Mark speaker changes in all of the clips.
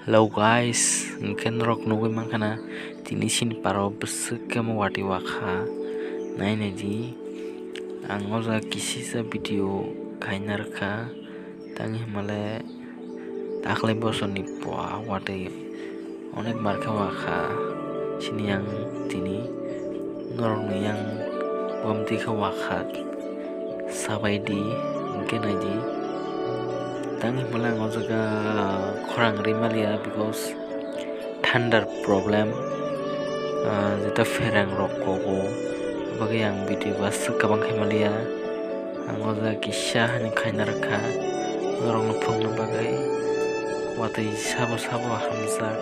Speaker 1: Hello guys, mungkin norok nunggu makana tini sini paro besek kamu wati wakha naine di angoza kisi sa video kainar ka tangi male taklai boson ni poa wati onek marka wakha sini yang tini norok yang bom tika wakha sabai di mungkin aja tangi mala ngojaga kwrwngdi malia because thunder problem jeta ferang rok kogo bagi yang video bas kabang malia ngoja kisah hani khainar kha norong phung bagai watai sabo hamza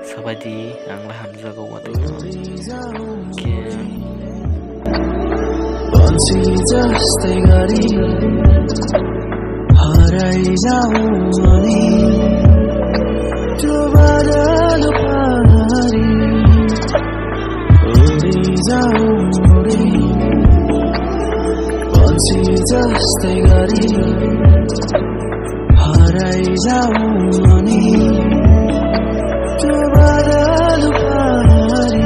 Speaker 1: sabadi angla hamza go watai ke
Speaker 2: बंसी जस्तै गरी हराइ जाऊँ अनि त्यो बादल पारी उडी जाऊँ उडी बंसी जस्तै गरी हराइ जाऊँ अनि त्यो बादल पारी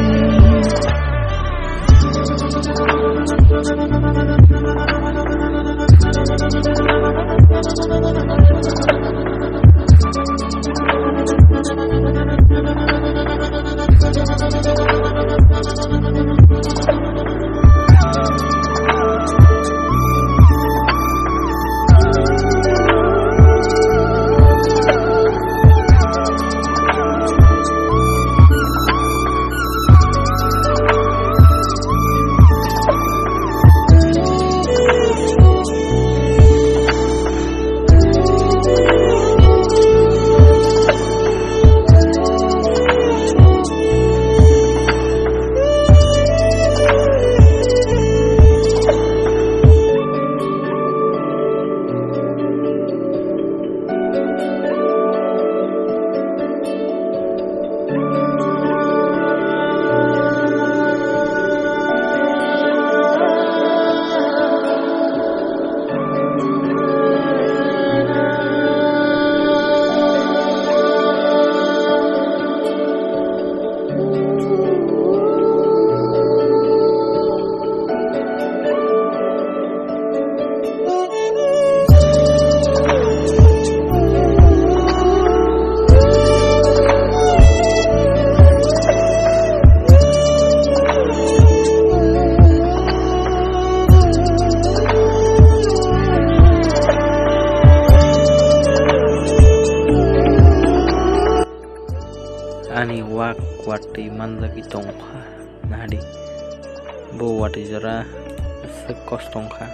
Speaker 1: ani wati manja ki tongkha nadi bo wati jara sekos tongkha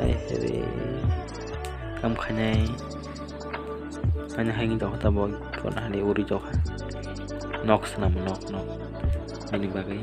Speaker 1: ai heri kam khanai mana hangi to ta bo ko nadi uri jokha nok sanam nok ini bagai